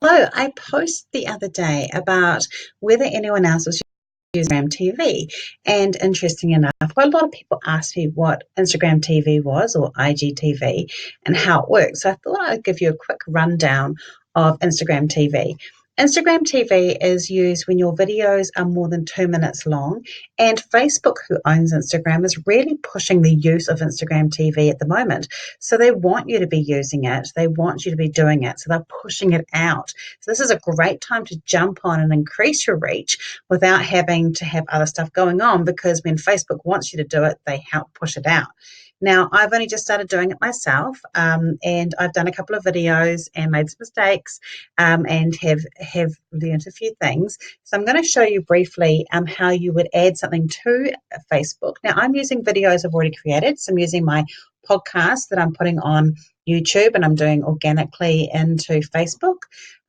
So I posted the other day about whether anyone else was using Instagram TV. And interesting enough, quite a lot of people asked me what Instagram TV was or IGTV and how it works. So I thought I'd give you a quick rundown of Instagram TV. Instagram TV is used when your videos are more than 2 minutes long, and Facebook, who owns Instagram, is really pushing the use of Instagram TV at the moment. So they want you to be using it, they want you to be doing it, so they're pushing it out. So this is a great time to jump on and increase your reach without having to have other stuff going on, because when Facebook wants you to do it, they help push it out. Now, I've only just started doing it myself, and I've done a couple of videos and made some mistakes, and have learned a few things. So I'm going to show you briefly how you would add something to Facebook. Now, I'm using videos I've already created. So I'm using my podcast that I'm putting on YouTube, and I'm doing organically into Facebook,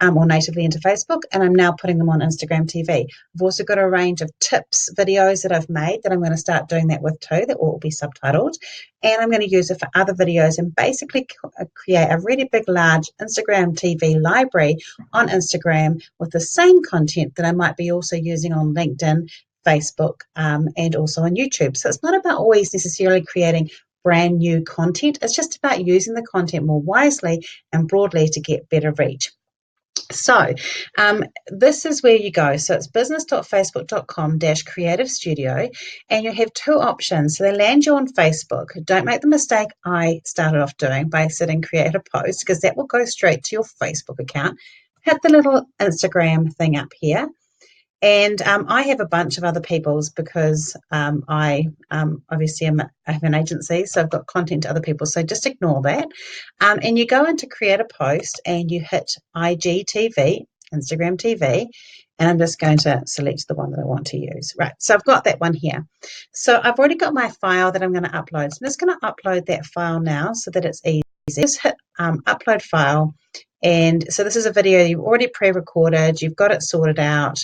or natively into Facebook, and I'm now putting them on Instagram TV. I've also got a range of tips videos that I've made that I'm going to start doing that with too, that will be subtitled, and I'm going to use it for other videos and basically create a really big, large Instagram TV library on Instagram with the same content that I might be also using on LinkedIn, Facebook, and also on YouTube. So it's not about always necessarily creating brand new content. It's just about using the content more wisely and broadly to get better reach. So this is where you go. So it's business.facebook.com/creative studio, and you have two options. So they land you on Facebook. Don't make the mistake I started off doing by sitting create a post, because that will go straight to your Facebook account. Hit the little Instagram thing up here. And I have a bunch of other people's, because I obviously I have an agency, so I've got content to other people. So just ignore that. And you go into create a post and you hit IGTV, Instagram TV, and I'm just going to select the one that I want to use. Right, so I've got that one here. So I've already got my file that I'm going to upload. So I'm just going to upload that file now so that it's easy. Just hit upload file. And so this is a video you've already pre-recorded, you've got it sorted out,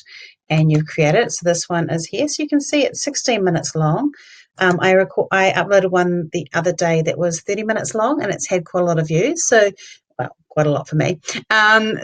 and you've created it. So this one is here. So you can see it's 16 minutes long. I uploaded one the other day that was 30 minutes long, and it's had quite a lot of views. So, well, quite a lot for me.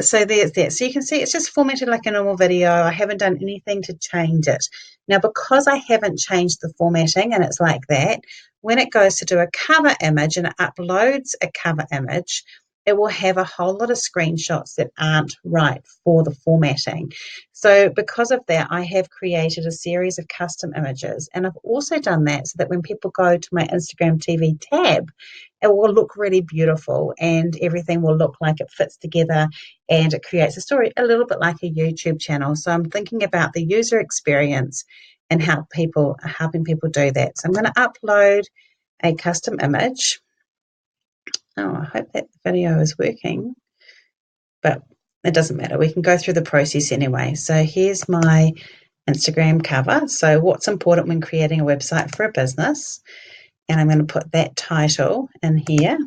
So there's that. So you can see it's just formatted like a normal video. I haven't done anything to change it. Now, because I haven't changed the formatting and it's like that, when it goes to do a cover image and it uploads a cover image, it will have a whole lot of screenshots that aren't right for the formatting. So because of that, I have created a series of custom images, and I've also done that so that when people go to my Instagram TV tab, it will look really beautiful and everything will look like it fits together, and it creates a story a little bit like a YouTube channel. So I'm thinking about the user experience and helping people do that. So I'm going to upload a custom image. Oh, I hope that video is working, but it doesn't matter. We can go through the process anyway. So here's my Instagram cover. So what's important when creating a website for a business? And I'm going to put that title in here.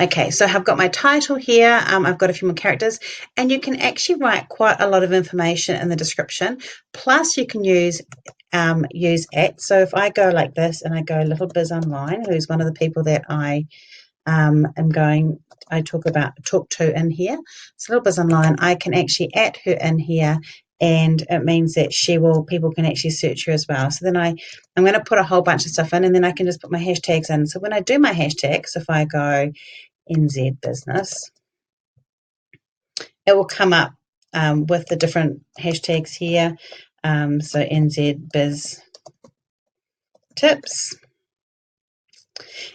Okay, so I've got my title here. I've got a few more characters, and you can actually write quite a lot of information in the description. Plus, you can use at. So if I go like this and I go Little Biz Online, who's one of the people that I talk to in here. So Little Biz Online, I can actually at her in here, and it means that people can actually search her as well. So then I'm going to put a whole bunch of stuff in, and then I can just put my hashtags in. So when I do my hashtags, if I go NZ business, it will come up with the different hashtags here. So NZ biz tips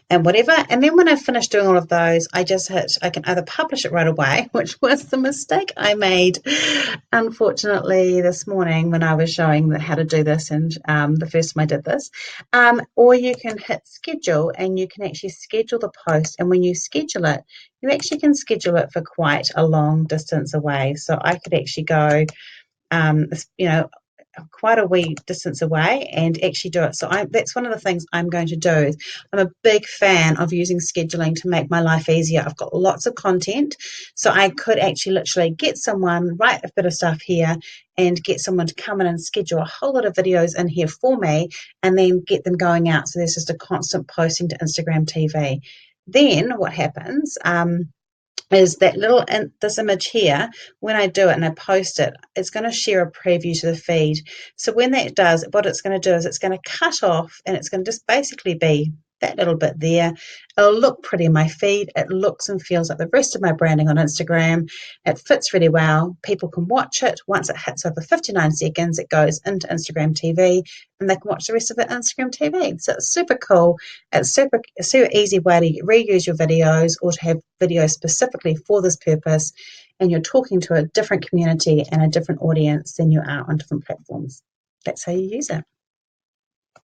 and whatever. And then when I finish doing all of those, I can either publish it right away, which was the mistake I made, unfortunately, this morning when I was showing how to do this, and the first time I did this, or you can hit schedule, and you can actually schedule the post. And when you schedule it, you actually can schedule it for quite a long distance away. So I could actually go, quite a wee distance away and actually do it. So that's one of the things I'm going to do. I'm a big fan of using scheduling to make my life easier. I've got lots of content, so I could actually literally get someone, write a bit of stuff here, and get someone to come in and schedule a whole lot of videos in here for me, and then get them going out. So there's just a constant posting to Instagram TV. Then what happens? Is that this image here, when I do it and I post it, it's going to share a preview to the feed. So when that does, what it's going to do is it's going to cut off, and it's going to just basically be that little bit there. It'll look pretty in my feed. It looks and feels like the rest of my branding on Instagram. It fits really well. People can watch it. Once it hits over 59 seconds, it goes into Instagram TV, and they can watch the rest of it on Instagram TV. So it's super cool. It's a super easy way to reuse your videos, or to have videos specifically for this purpose, and you're talking to a different community and a different audience than you are on different platforms. That's how you use it.